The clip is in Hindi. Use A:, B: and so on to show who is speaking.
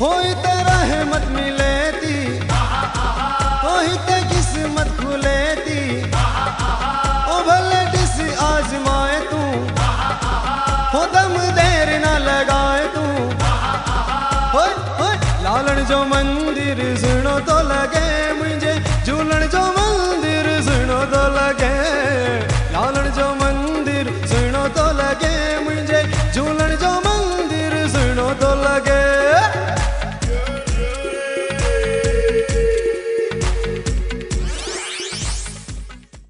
A: होई ते रहमत मिलेती, होई ते किस्मत खुलेती, ओ भले डिस आजमाए तू, हो दम देर ना लगाए तू। होय होय लालण जो मंदिर सुनो तो लगे मुझे, झूलण जो मंदिर सुनो तो लगे, लालण जो मंदिर सुनो तो लगे